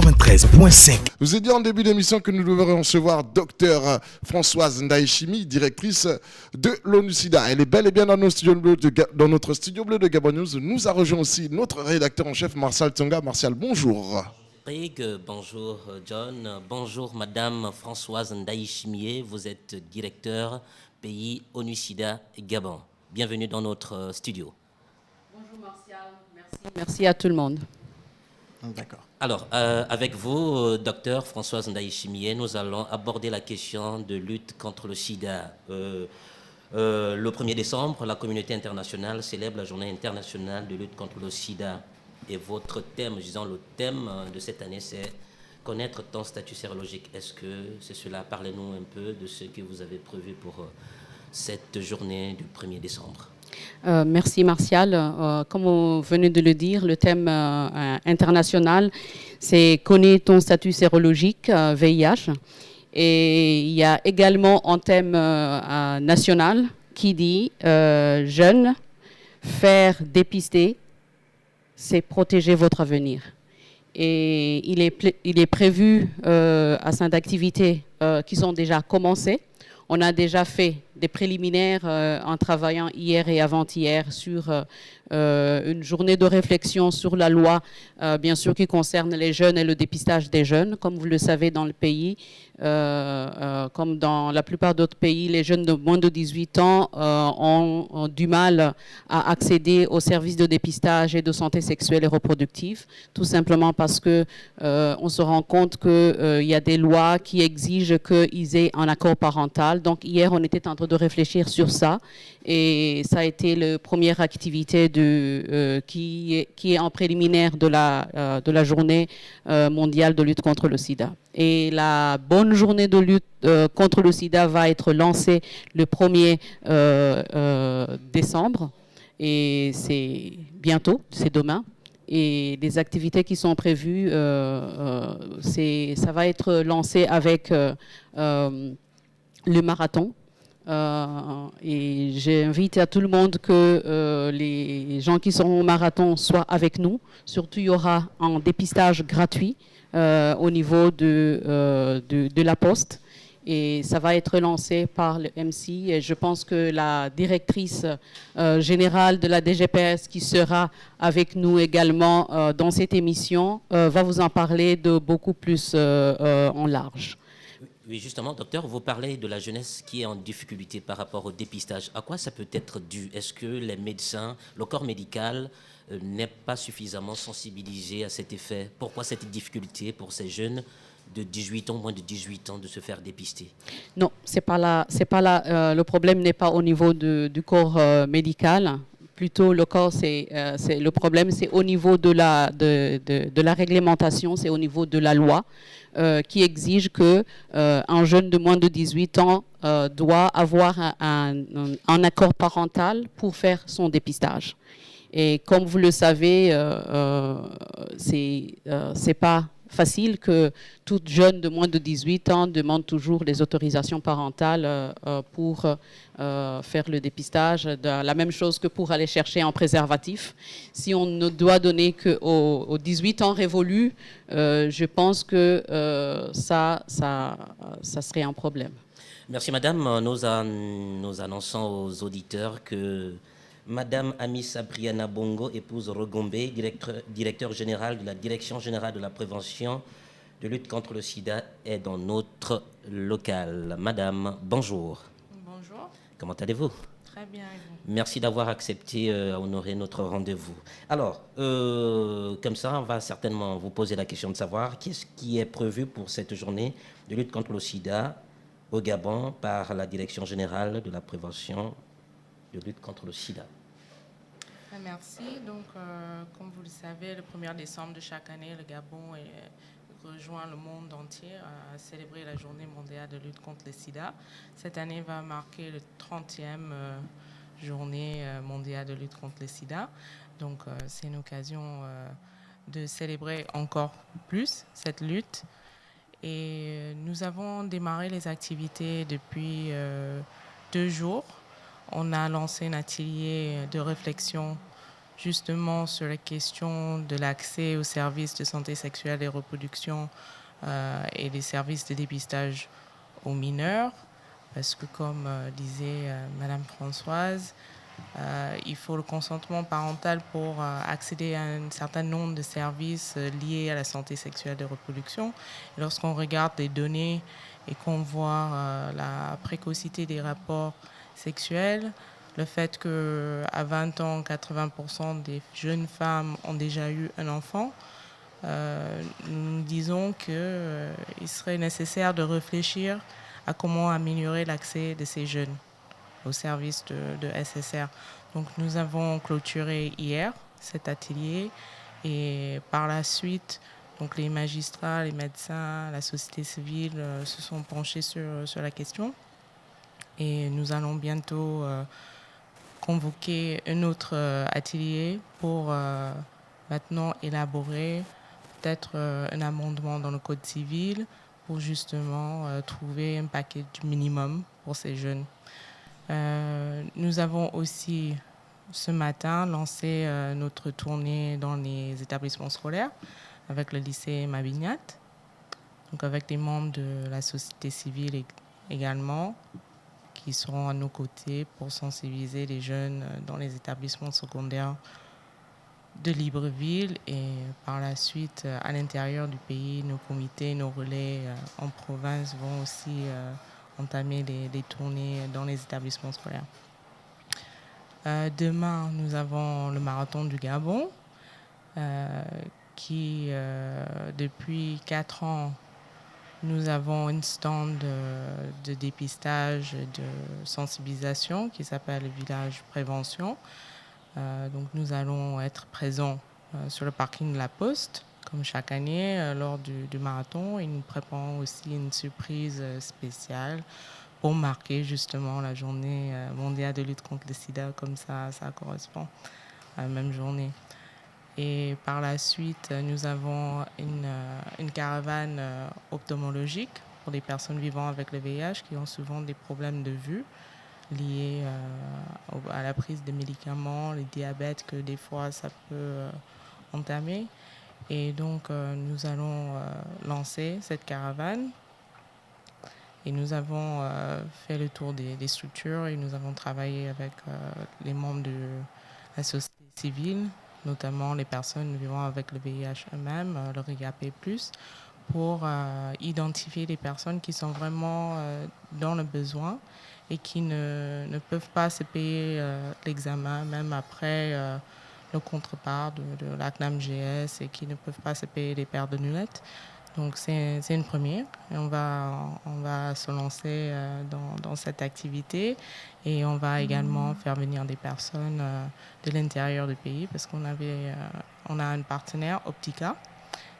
93.5. Vous avez dit en début d'émission que nous devrions recevoir Dr Françoise Ndaïchimi, directrice de l'ONU-SIDA. Elle est bel et bien dans, dans notre studio bleu de Gabon News. Nous a rejoint aussi notre rédacteur en chef Martial Tsonga. Martial, bonjour. Bonjour John, bonjour Madame Françoise Ndaïchimi, vous êtes directeur pays ONU-SIDA Gabon. Bienvenue dans notre studio. Bonjour Martial, merci à tout le monde. D'accord. Alors, avec vous, docteur Françoise Ndaïchimi, nous allons aborder la question de lutte contre le sida. Le 1er décembre, la communauté internationale célèbre la journée internationale de lutte contre le sida. Et votre thème, disons le thème de cette année, c'est connaître ton statut sérologique. Est-ce que c'est cela? Parlez-nous un peu de ce que vous avez prévu pour cette journée du 1er décembre. Merci Martial. Comme vous venez de le dire, le thème international, c'est connais ton statut sérologique, VIH. Et il y a également un thème national qui dit jeunes, faire dépister, c'est protéger votre avenir. Et il est prévu à sein d'activités qui sont déjà commencées. On a déjà fait des préliminaires en travaillant hier et avant-hier sur une journée de réflexion sur la loi, bien sûr, qui concerne les jeunes et le dépistage des jeunes. Comme vous le savez, dans le pays, comme dans la plupart d'autres pays, les jeunes de moins de 18 ans ont du mal à accéder aux services de dépistage et de santé sexuelle et reproductive, tout simplement parce qu'on se rend compte qu'il y a des lois qui exigent qu'ils aient un accord parental. Donc hier, on était en train de réfléchir sur ça et ça a été la première activité qui est en préliminaire de la journée mondiale de lutte contre le sida. Et la bonne journée de lutte contre le sida va être lancée le 1er décembre et c'est bientôt, c'est demain. Et les activités qui sont prévues, ça va être lancé avec le marathon. Et j'invite à tout le monde que les gens qui seront au marathon soient avec nous. Surtout, il y aura un dépistage gratuit au niveau de la poste. Et ça va être lancé par le MC. Et je pense que la directrice générale de la DGPS qui sera avec nous également dans cette émission va vous en parler de beaucoup plus en large. Oui, justement, docteur, vous parlez de la jeunesse qui est en difficulté par rapport au dépistage. À quoi ça peut être dû? Est-ce que les médecins, le corps médical n'est pas suffisamment sensibilisé à cet effet? Pourquoi cette difficulté pour ces jeunes de 18 ans, moins de 18 ans, de se faire dépister? Non, c'est pas là. Le problème n'est pas au niveau du corps médical. Plutôt, le problème, c'est au niveau de la réglementation, c'est au niveau de la loi qui exige qu'un jeune de moins de 18 ans doit avoir un accord parental pour faire son dépistage. Et comme vous le savez, c'est pas facile que toute jeune de moins de 18 ans demande toujours les autorisations parentales pour faire le dépistage. La même chose que pour aller chercher un préservatif. Si on ne doit donner qu'aux 18 ans révolus, je pense que ça serait un problème. Merci madame. Nous annonçons aux auditeurs que Madame Amissa Briana Bongo, épouse Rogombe, directeur général de la Direction générale de la prévention de lutte contre le sida, est dans notre local. Madame, bonjour. Bonjour. Comment allez-vous? Très bien, et vous? Merci d'avoir accepté à honorer notre rendez-vous. Alors, comme ça, on va certainement vous poser la question de savoir qu'est-ce qui est prévu pour cette journée de lutte contre le sida au Gabon par la Direction générale de la prévention de lutte contre le sida. Merci. Donc, comme vous le savez, le 1er décembre de chaque année, le Gabon rejoint le monde entier à célébrer la journée mondiale de lutte contre le sida. Cette année va marquer le 30e journée mondiale de lutte contre le sida. Donc, c'est une occasion de célébrer encore plus cette lutte. Et nous avons démarré les activités depuis 2 jours. On a lancé un atelier de réflexion justement sur la question de l'accès aux services de santé sexuelle et reproduction et les services de dépistage aux mineurs, parce que comme disait Madame Françoise, il faut le consentement parental pour accéder à un certain nombre de services liés à la santé sexuelle et reproduction. Et lorsqu'on regarde les données et qu'on voit la précocité des rapports sexuels, le fait qu'à 20 ans, 80% des jeunes femmes ont déjà eu un enfant, nous disons qu'il serait nécessaire de réfléchir à comment améliorer l'accès de ces jeunes au service de SSR. Donc nous avons clôturé hier cet atelier et par la suite, donc les magistrats, les médecins, la société civile se sont penchés sur la question et nous allons bientôt convoquer un autre atelier pour maintenant élaborer peut-être un amendement dans le code civil pour justement trouver un paquet minimum pour ces jeunes. Nous avons aussi ce matin lancé notre tournée dans les établissements scolaires avec le lycée Mabignat, donc avec des membres de la société civile également qui seront à nos côtés pour sensibiliser les jeunes dans les établissements secondaires de Libreville et par la suite à l'intérieur du pays, nos comités, nos relais en province vont aussi entamer des tournées dans les établissements scolaires. Demain, nous avons le marathon du Gabon qui, depuis 4 ans, nous avons une stand de dépistage et de sensibilisation qui s'appelle le Village Prévention. Donc nous allons être présents sur le parking de la Poste, comme chaque année lors du marathon. Et nous préparons aussi une surprise spéciale pour marquer justement la journée mondiale de lutte contre le sida, comme ça correspond à la même journée. Et par la suite, nous avons une caravane ophtalmologique pour les personnes vivant avec le VIH qui ont souvent des problèmes de vue liés à la prise de médicaments, le diabète que des fois ça peut entamer. Et donc nous allons lancer cette caravane et nous avons fait le tour des structures et nous avons travaillé avec les membres de la société civile, notamment les personnes vivant avec le VIH eux-mêmes, le RIAP+, pour identifier les personnes qui sont vraiment dans le besoin et qui ne peuvent pas se payer l'examen, même après le contrepart de la CNAM-GS et qui ne peuvent pas se payer les paires de lunettes. Donc c'est une première et on va se lancer dans cette activité et on va également faire venir des personnes de l'intérieur du pays parce qu'on a un partenaire, Optica,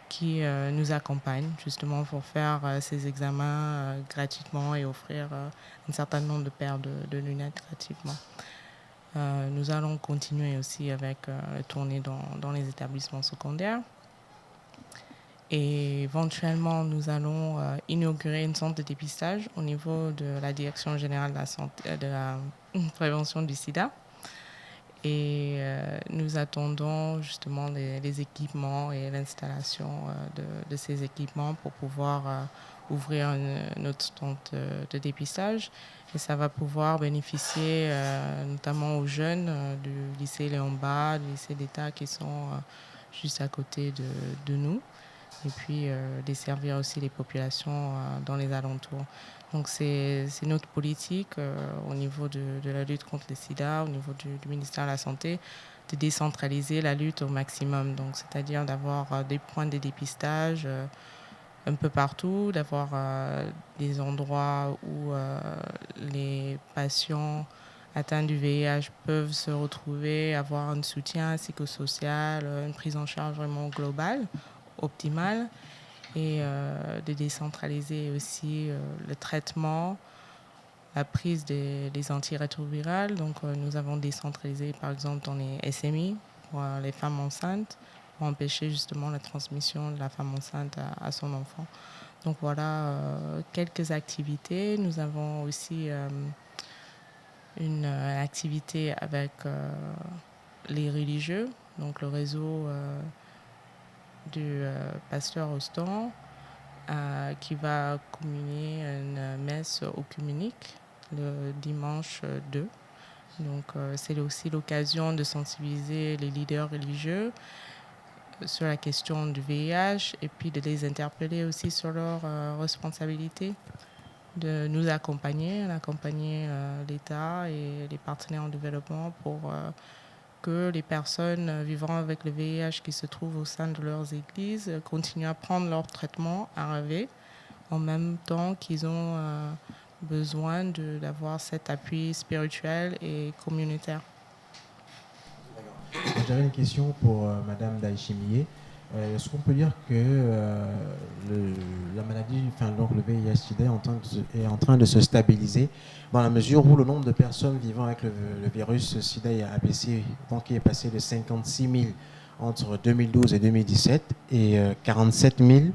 qui nous accompagne justement pour faire ces examens gratuitement et offrir un certain nombre de paires de lunettes gratuitement. Nous allons continuer aussi avec la tournée dans les établissements secondaires. Et éventuellement, nous allons inaugurer une centre de dépistage au niveau de la Direction générale de la prévention du sida. Et nous attendons justement les équipements et l'installation de ces équipements pour pouvoir ouvrir notre centre de dépistage. Et ça va pouvoir bénéficier notamment aux jeunes du lycée Léon Bas, du lycée d'État qui sont juste à côté de nous. Et puis desservir aussi les populations dans les alentours. Donc c'est notre politique au niveau de la lutte contre le sida, au niveau du ministère de la Santé, de décentraliser la lutte au maximum. Donc c'est-à-dire d'avoir des points de dépistage un peu partout, d'avoir des endroits où les patients atteints du VIH peuvent se retrouver, avoir un soutien psychosocial, une prise en charge vraiment globale, optimale, et de décentraliser aussi le traitement, la prise des antirétrovirales. Donc nous avons décentralisé par exemple dans les SMI pour les femmes enceintes pour empêcher justement la transmission de la femme enceinte à son enfant. Donc voilà quelques activités. Nous avons aussi une activité avec les religieux, donc le réseau du pasteur Austin, qui va communier une messe œcuménique le dimanche 2. Donc, c'est aussi l'occasion de sensibiliser les leaders religieux sur la question du VIH et puis de les interpeller aussi sur leur responsabilité de nous accompagner l'État et les partenaires en développement pour que les personnes vivant avec le VIH qui se trouvent au sein de leurs églises continuent à prendre leur traitement ARV en même temps qu'ils ont besoin d'avoir cet appui spirituel et communautaire. J'avais une question pour Madame Ndayishimiye. Est-ce qu'on peut dire que la maladie, donc le VIH-Sida est en train de se stabiliser dans la mesure où le nombre de personnes vivant avec le virus Sida a baissé, donc il est passé de 56 000 entre 2012 et 2017 et 47 000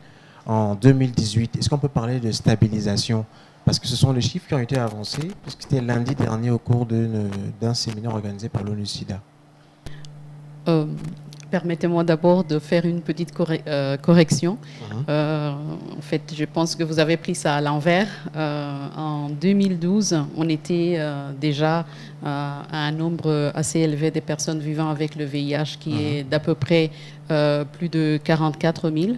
en 2018. Est-ce qu'on peut parler de stabilisation? Parce que ce sont les chiffres qui ont été avancés, puisque c'était lundi dernier au cours d'un séminaire organisé par l'ONU-Sida. Permettez-moi d'abord de faire une petite correction. En fait, je pense que vous avez pris ça à l'envers. En 2012, on était déjà à un nombre assez élevé des personnes vivant avec le VIH, qui est d'à peu près plus de 44 000.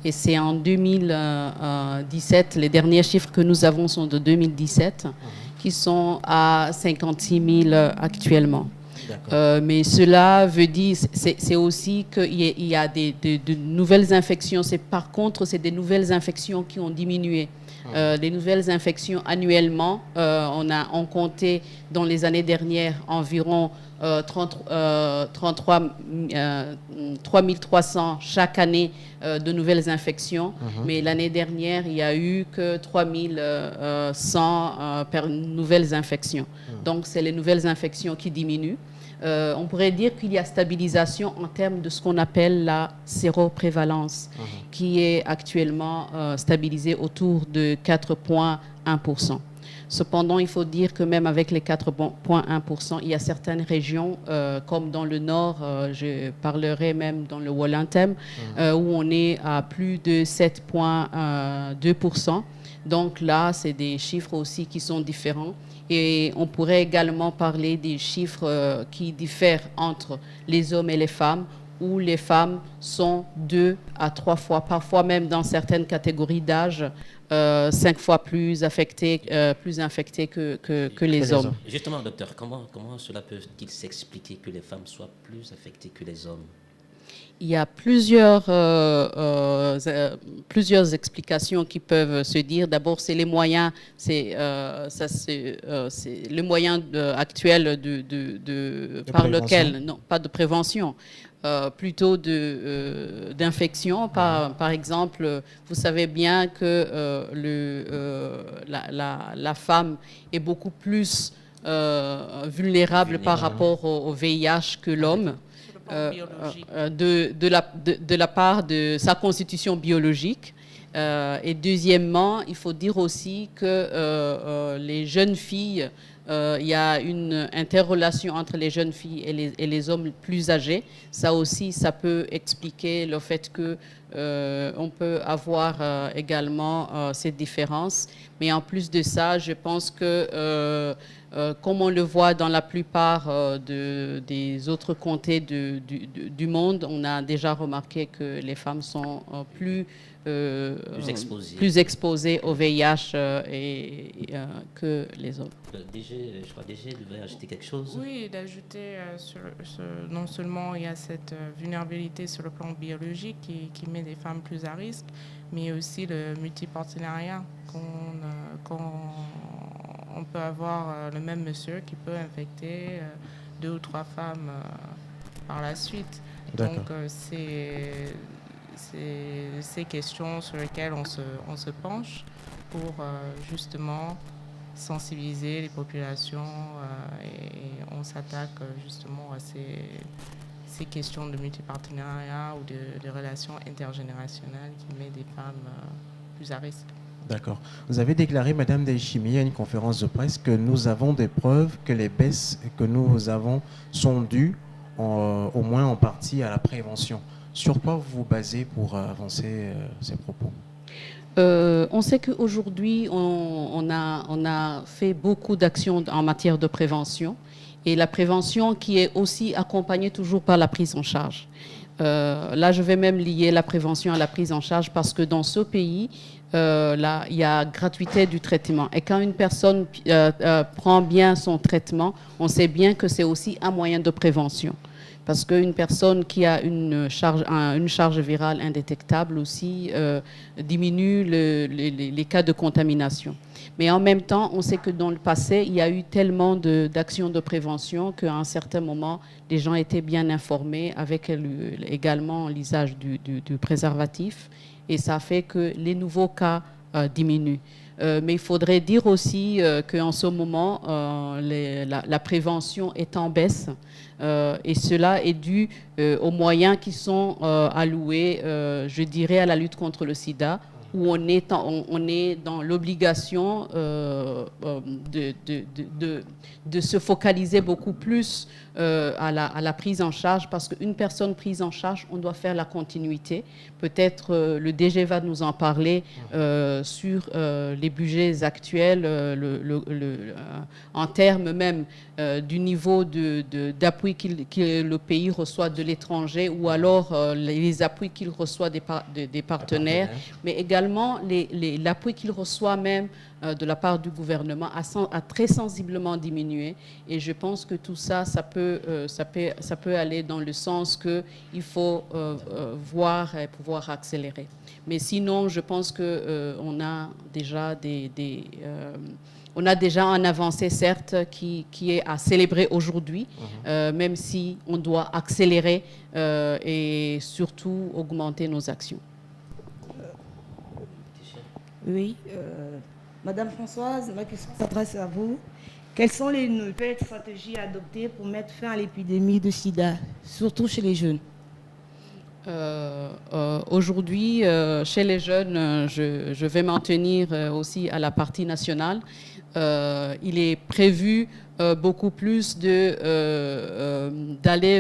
Et c'est en 2017, les derniers chiffres que nous avons sont de 2017, qui sont à 56 000 actuellement. Mais cela veut dire, c'est aussi qu'il y a de nouvelles infections. Par contre, c'est des nouvelles infections qui ont diminué. Les nouvelles infections annuellement, on comptait dans les années dernières environ 3300 chaque année de nouvelles infections. Mais l'année dernière, il n'y a eu que 3100 nouvelles infections. Donc, c'est les nouvelles infections qui diminuent. On pourrait dire qu'il y a stabilisation en termes de ce qu'on appelle la séroprévalence, qui est actuellement stabilisée autour de 4,1%. Cependant, il faut dire que même avec les 4,1%, il y a certaines régions, comme dans le nord, je parlerai même dans le Wallintem, où on est à plus de 7,2%. Donc là, c'est des chiffres aussi qui sont différents. Et on pourrait également parler des chiffres qui diffèrent entre les hommes et les femmes, où les femmes sont 2 à 3 fois, parfois même dans certaines catégories d'âge, 5 fois plus infectées que les hommes. Justement, docteur, comment cela peut-il s'expliquer que les femmes soient plus affectées que les hommes? Il y a plusieurs explications qui peuvent se dire. D'abord, c'est les moyens, c'est le moyen actuel par lequel, non, pas de prévention, plutôt d'infection. Par exemple, vous savez bien que la femme est beaucoup plus vulnérable par rapport au VIH que l'homme. De la part de sa constitution biologique. Et deuxièmement, il faut dire aussi que les jeunes filles, il y a une interrelation entre les jeunes filles et les hommes plus âgés. Ça aussi, ça peut expliquer le fait que on peut avoir également cette différence. Mais en plus de ça, je pense que comme on le voit dans la plupart des autres comtés du monde, on a déjà remarqué que les femmes sont plus exposées au VIH que les hommes. Je crois que DG devait ajouter quelque chose. Oui, d'ajouter, non seulement il y a cette vulnérabilité sur le plan biologique qui met des femmes plus à risque, mais aussi le multipartenariat on peut avoir le même monsieur qui peut infecter 2 ou 3 femmes par la suite. Donc, c'est ces questions sur lesquelles on se penche pour justement sensibiliser les populations et on s'attaque justement à ces questions de multipartenariat ou de relations intergénérationnelles qui mettent des femmes plus à risque. D'accord. Vous avez déclaré, Madame Ndayishimiye, à une conférence de presse que nous avons des preuves que les baisses que nous avons sont dues au moins en partie à la prévention. Sur quoi vous vous basez pour avancer ces propos? On sait qu'aujourd'hui, on a fait beaucoup d'actions en matière de prévention, et la prévention qui est aussi accompagnée toujours par la prise en charge. Là, je vais même lier la prévention à la prise en charge parce que dans ce pays, là, il y a gratuité du traitement. Et quand une personne prend bien son traitement, on sait bien que c'est aussi un moyen de prévention. Parce qu'une personne qui a une charge virale indétectable aussi diminue les cas de contamination. Mais en même temps, on sait que dans le passé, il y a eu tellement d'actions de prévention qu'à un certain moment, les gens étaient bien informés avec également l'usage du préservatif. Et ça fait que les nouveaux cas diminuent. Mais il faudrait dire aussi qu'en ce moment, la prévention est en baisse et cela est dû aux moyens qui sont alloués, je dirais, à la lutte contre le sida, où on est dans l'obligation de se focaliser beaucoup plus à la prise en charge, parce qu'une personne prise en charge, on doit faire la continuité. Peut-être le DG va nous en parler sur les budgets actuels, en termes même du niveau d'appui que le pays reçoit de l'étranger, ou alors les appuis qu'il reçoit des partenaires, mais également l'appui qu'il reçoit même de la part du gouvernement a très sensiblement diminué. Et je pense que tout ça, ça peut aller dans le sens qu'il faut voir et pouvoir accélérer. Mais sinon, je pense qu'on a déjà on a déjà un avancé, certes, qui est à célébrer aujourd'hui, même si on doit accélérer et surtout augmenter nos actions. Oui, Madame Françoise, ma question s'adresse à vous. Quelles sont les nouvelles stratégies adoptées pour mettre fin à l'épidémie de sida, surtout chez les jeunes? Aujourd'hui, chez les jeunes, je vais m'en tenir aussi à la partie nationale. Il est prévu beaucoup plus d'aller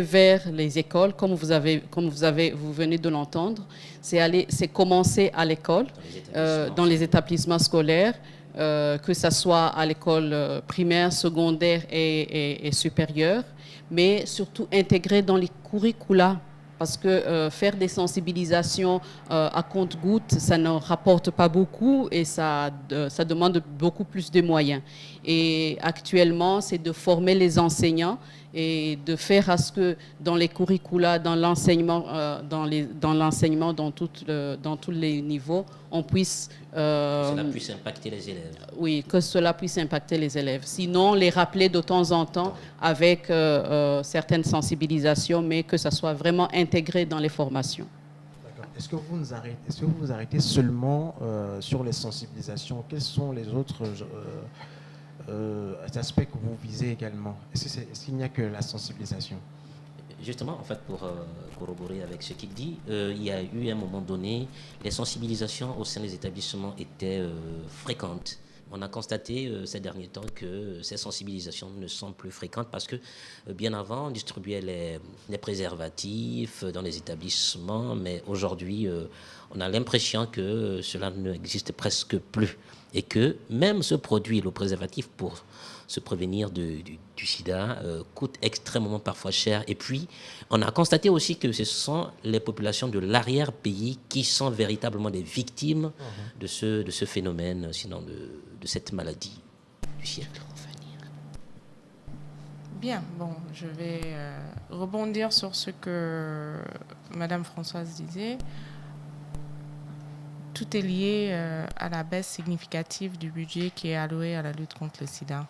vers les écoles, comme vous venez de l'entendre. C'est commencer à l'école, dans les établissements scolaires, que ce soit à l'école primaire, secondaire et supérieure, mais surtout intégrer dans les curricula. Parce que faire des sensibilisations à compte-gouttes, ça ne rapporte pas beaucoup et ça demande beaucoup plus de moyens. Et actuellement, c'est de former les enseignants et de faire à ce que dans les curricula, dans l'enseignement, dans tous les niveaux, on puisse... cela puisse impacter les élèves. Oui, que cela puisse impacter les élèves. Sinon, les rappeler de temps en temps avec certaines sensibilisations, mais que ça soit vraiment intégré dans les formations. D'accord. Est-ce que vous vous arrêtez seulement sur les sensibilisations? Quels sont les autres aspects que vous visez également? Est-ce qu'il n'y a que la sensibilisation? Justement, en fait, pour corroborer avec ce qu'il dit, il y a eu un moment donné, les sensibilisations au sein des établissements étaient fréquentes. On a constaté ces derniers temps que ces sensibilisations ne sont plus fréquentes parce que bien avant, on distribuait les préservatifs dans les établissements, mais aujourd'hui, on a l'impression que cela n'existe presque plus et que même ce produit, le préservatif, pour se prévenir du sida, coûte extrêmement parfois cher. Et puis, on a constaté aussi que ce sont les populations de l'arrière-pays qui sont véritablement des victimes de ce phénomène, sinon de cette maladie du siècle. Bien, bon, je vais rebondir sur ce que Madame Françoise disait. Tout est lié à la baisse significative du budget qui est alloué à la lutte contre le sida,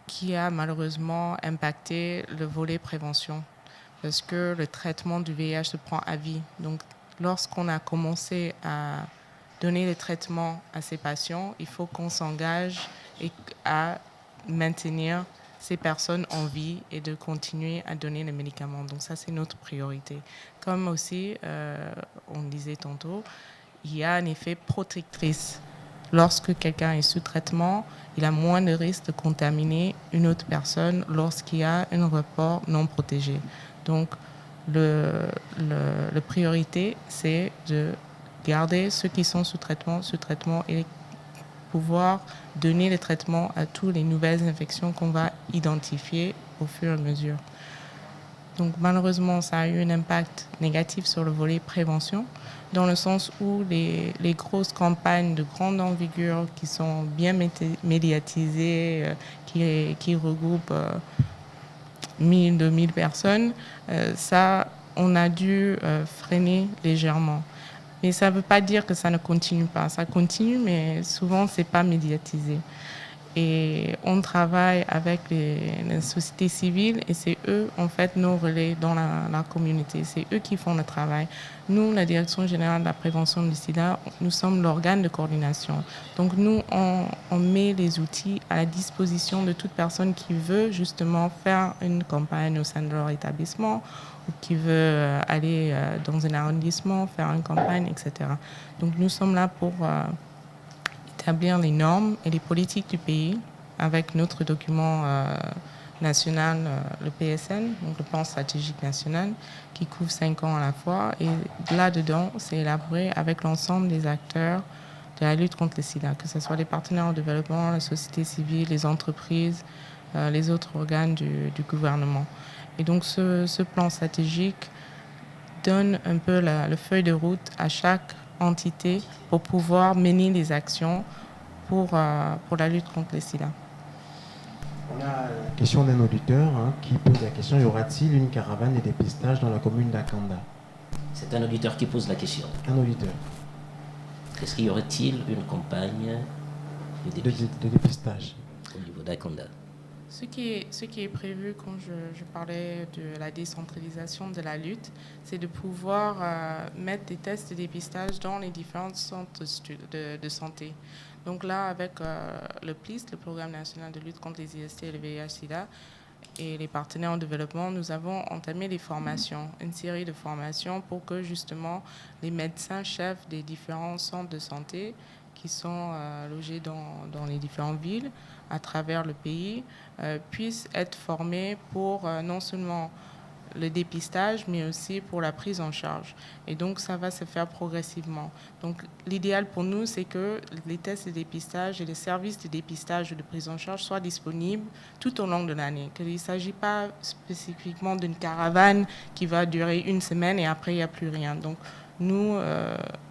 qui a malheureusement impacté le volet prévention, parce que le traitement du VIH se prend à vie. Donc, lorsqu'on a commencé à donner le traitement à ces patients, il faut qu'on s'engage à maintenir ces personnes en vie et de continuer à donner les médicaments. Donc ça, c'est notre priorité. Comme aussi, on disait tantôt, il y a un effet protectrice. Lorsque quelqu'un est sous traitement, il a moins de risque de contaminer une autre personne lorsqu'il y a un rapport non protégé. Donc, la priorité, c'est de garder ceux qui sont sous traitement et pouvoir donner les traitements à toutes les nouvelles infections qu'on va identifier au fur et à mesure. Donc malheureusement, ça a eu un impact négatif sur le volet prévention, dans le sens où les grosses campagnes de grande envergure qui sont bien médiatisées, qui regroupent 1000, 2000 personnes, ça, on a dû freiner légèrement. Mais ça ne veut pas dire que ça ne continue pas. Ça continue, mais souvent, ce n'est pas médiatisé. Et on travaille avec les sociétés civiles et c'est eux, en fait, nos relais dans la communauté. C'est eux qui font le travail. Nous, la Direction générale de la prévention du sida, nous sommes l'organe de coordination. Donc, nous, on met les outils à la disposition de toute personne qui veut justement faire une campagne au sein de leur établissement ou qui veut aller dans un arrondissement, faire une campagne, etc. Donc, nous sommes là pour établir les normes et les politiques du pays avec notre document national, le PSN, donc le plan stratégique national, qui couvre 5 ans à la fois. Et là-dedans, c'est élaboré avec l'ensemble des acteurs de la lutte contre le sida, que ce soit les partenaires au développement, la société civile, les entreprises, les autres organes du gouvernement. Et donc ce plan stratégique donne un peu le feuille de route à chaque entité pour pouvoir mener les actions pour la lutte contre le sida. On a la question d'un auditeur qui pose la question, y aura-t-il une caravane de dépistage dans la commune d'Akanda? C'est un auditeur qui pose la question. Un auditeur. Est-ce qu'il y aurait-il une campagne de dépistage au niveau d'Akanda? Ce qui est prévu quand je parlais de la décentralisation de la lutte, c'est de pouvoir mettre des tests de dépistage dans les différents centres de santé. Donc là, avec le PLIS, le Programme national de lutte contre les IST et le VIH-Sida, et les partenaires en développement, nous avons entamé des formations, une série de formations pour que justement les médecins-chefs des différents centres de santé qui sont logés dans les différentes villes à travers le pays puissent être formés pour non seulement le dépistage, mais aussi pour la prise en charge. Et donc, ça va se faire progressivement. Donc, l'idéal pour nous, c'est que les tests de dépistage et les services de dépistage ou de prise en charge soient disponibles tout au long de l'année. Qu'il ne s'agit pas spécifiquement d'une caravane qui va durer une semaine et après, il n'y a plus rien. Donc, nous,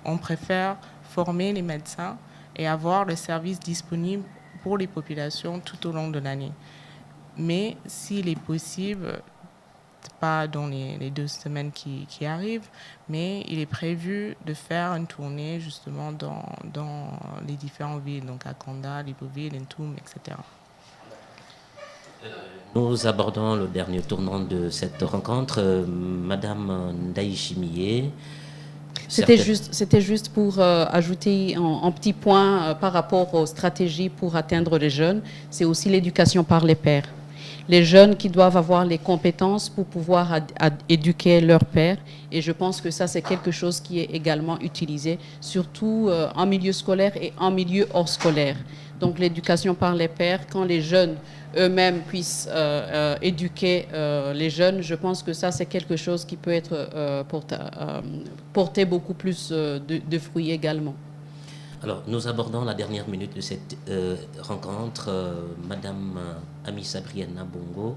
on préfère former les médecins et avoir le service disponible pour les populations tout au long de l'année. Mais s'il est possible, pas dans les 2 semaines qui arrivent, mais il est prévu de faire une tournée justement dans les différentes villes, donc Akanda, Libreville, Ntoum, etc. Nous abordons le dernier tournant de cette rencontre. Madame Ndaïchimié. C'était juste pour ajouter un petit point par rapport aux stratégies pour atteindre les jeunes. C'est aussi l'éducation par les pairs. Les jeunes qui doivent avoir les compétences pour pouvoir éduquer leurs pairs. Et je pense que ça, c'est quelque chose qui est également utilisé, surtout en milieu scolaire et en milieu hors scolaire. Donc l'éducation par les pairs, quand les jeunes eux-mêmes puissent éduquer les jeunes, je pense que ça, c'est quelque chose qui peut être porter beaucoup plus de fruits également. Alors, nous abordons la dernière minute de cette rencontre. Madame Amissa Brianna Bongo,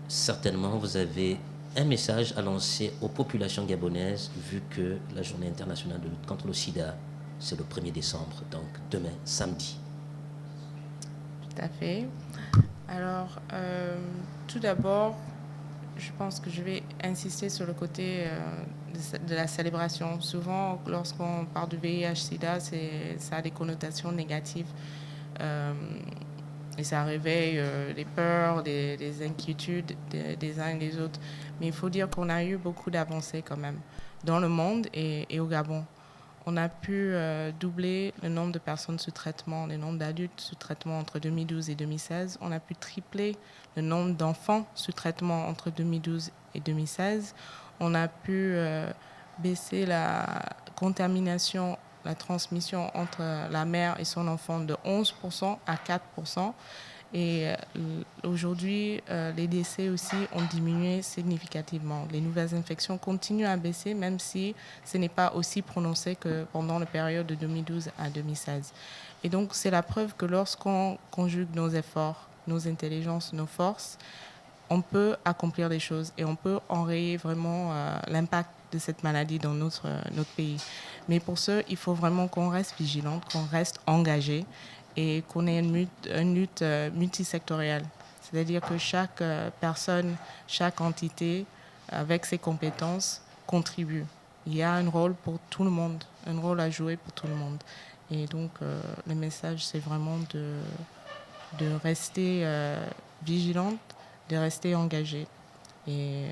certainement vous avez un message à lancer aux populations gabonaises, vu que la journée internationale de lutte contre le sida, c'est le 1er décembre, donc demain, samedi. Tout à fait. Alors, tout d'abord, je pense que je vais insister sur le côté de la célébration. Souvent, lorsqu'on parle du VIH-Sida, ça a des connotations négatives et ça réveille des peurs, des inquiétudes des uns et des autres. Mais il faut dire qu'on a eu beaucoup d'avancées quand même dans le monde et au Gabon. On a pu doubler le nombre de personnes sous traitement, le nombre d'adultes sous traitement entre 2012 et 2016. On a pu tripler le nombre d'enfants sous traitement entre 2012 et 2016. On a pu baisser la contamination, la transmission entre la mère et son enfant de 11% à 4%. Et aujourd'hui, les décès aussi ont diminué significativement. Les nouvelles infections continuent à baisser, même si ce n'est pas aussi prononcé que pendant la période de 2012 à 2016. Et donc, c'est la preuve que lorsqu'on conjugue nos efforts, nos intelligences, nos forces, on peut accomplir des choses et on peut enrayer vraiment l'impact de cette maladie dans notre pays. Mais pour ce, il faut vraiment qu'on reste vigilante, qu'on reste engagé et qu'on ait une lutte multisectorielle. C'est-à-dire que chaque personne, chaque entité, avec ses compétences, contribue. Il y a un rôle pour tout le monde, un rôle à jouer pour tout le monde. Et donc, le message, c'est vraiment de rester vigilante, de rester engagée. Et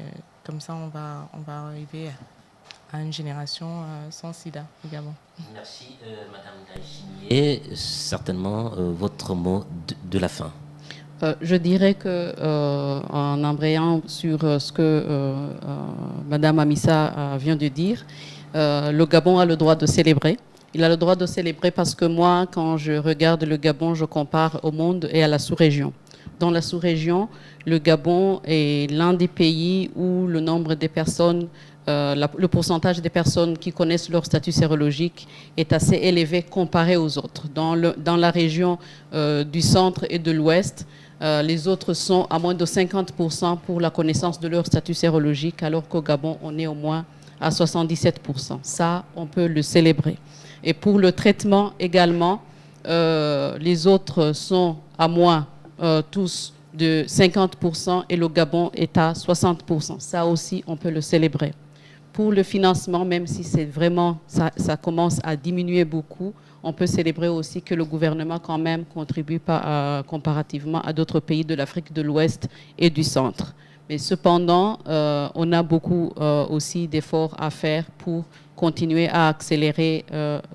comme ça, on va arriver à une génération sans sida également. Merci, Madame Daïchimié. Et certainement, votre mot de la fin. Je dirais que, en embrayant sur ce que Madame Amissa vient de dire, le Gabon a le droit de célébrer. Il a le droit de célébrer parce que moi, quand je regarde le Gabon, je compare au monde et à la sous-région. Dans la sous-région, le Gabon est l'un des pays où le nombre des personnes, le pourcentage des personnes qui connaissent leur statut sérologique est assez élevé comparé aux autres. Dans la région du centre et de l'ouest, les autres sont à moins de 50% pour la connaissance de leur statut sérologique, alors qu'au Gabon, on est au moins à 77%. Ça, on peut le célébrer. Et pour le traitement également, les autres sont à moins tous de 50% et le Gabon est à 60%. Ça aussi, on peut le célébrer. Pour le financement, même si c'est vraiment, ça commence à diminuer beaucoup, on peut célébrer aussi que le gouvernement quand même contribue comparativement à d'autres pays de l'Afrique de l'Ouest et du centre. Mais cependant, on a beaucoup aussi d'efforts à faire pour continuer à accélérer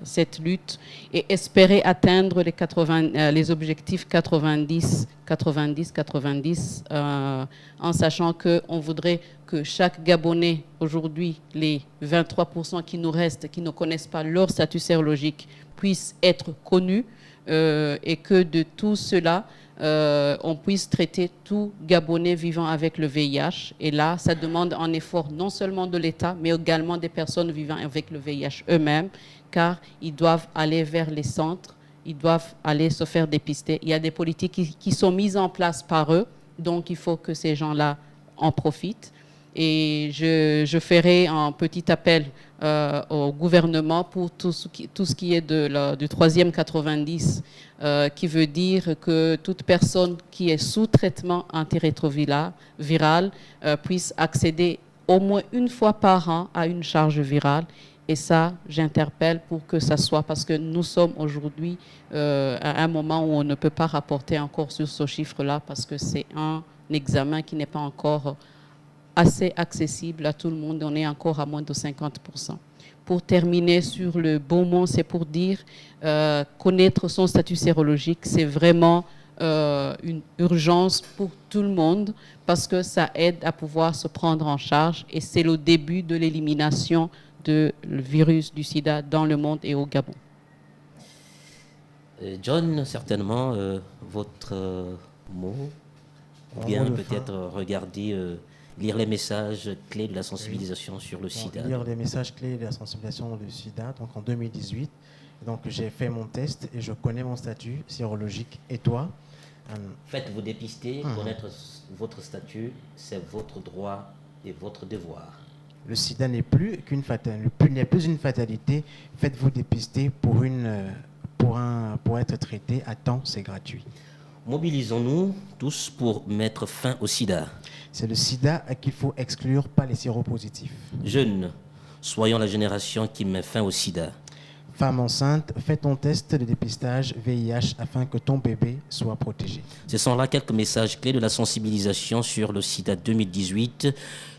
cette lutte et espérer atteindre les objectifs 90-90-90 en sachant qu'on voudrait que chaque Gabonais, aujourd'hui, les 23% qui nous restent, qui ne connaissent pas leur statut sérologique, puissent être connus et que de tout cela, on puisse traiter tout Gabonais vivant avec le VIH. Et là, ça demande un effort non seulement de l'État, mais également des personnes vivant avec le VIH eux-mêmes, car ils doivent aller vers les centres, ils doivent aller se faire dépister. Il y a des politiques qui sont mises en place par eux, donc il faut que ces gens-là en profitent. Et je ferai un petit appel au gouvernement pour tout ce qui est du troisième 90, qui veut dire que toute personne qui est sous traitement antirétroviral puisse accéder au moins une fois par an à une charge virale. Et ça, j'interpelle pour que ça soit, parce que nous sommes aujourd'hui à un moment où on ne peut pas rapporter encore sur ce chiffre-là, parce que c'est un examen qui n'est pas encore assez accessible à tout le monde. On est encore à moins de 50%. Pour terminer sur le bon mot, c'est pour dire connaître son statut sérologique, c'est vraiment une urgence pour tout le monde parce que ça aide à pouvoir se prendre en charge et c'est le début de l'élimination du virus du sida dans le monde et au Gabon. John, certainement, votre mot, ou bien peut-être regarder... lire les messages clés de la sensibilisation sur le sida. Lire les messages clés de la sensibilisation du sida, donc en 2018. Donc j'ai fait mon test et je connais mon statut sérologique. Et toi? Faites-vous dépister, connaître votre statut, c'est votre droit et votre devoir. Le sida n'est plus une fatalité. Faites-vous dépister pour être traité à temps, c'est gratuit. Mobilisons-nous tous pour mettre fin au sida. C'est le sida qu'il faut exclure, pas les séropositifs. Jeunes, soyons la génération qui met fin au sida. Femme enceinte, fais ton test de dépistage VIH afin que ton bébé soit protégé. Ce sont là quelques messages clés de la sensibilisation sur le sida 2018.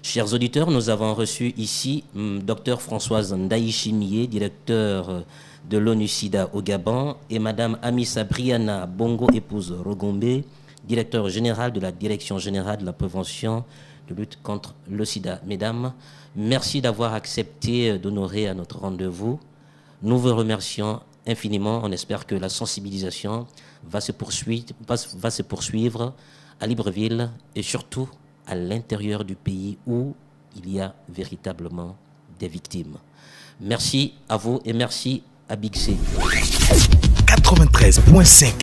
Chers auditeurs, nous avons reçu ici Dr Françoise Ndaïchimié, directeur de l'ONU-SIDA au Gabon, et Madame Amissa Briana Bongo, épouse Rogombe, directeur général de la Direction générale de la prévention de lutte contre le sida. Mesdames, merci d'avoir accepté d'honorer à notre rendez-vous. Nous vous remercions infiniment. On espère que la sensibilisation va se poursuivre à Libreville et surtout à l'intérieur du pays où il y a véritablement des victimes. Merci à vous et merci à Big C. 93.5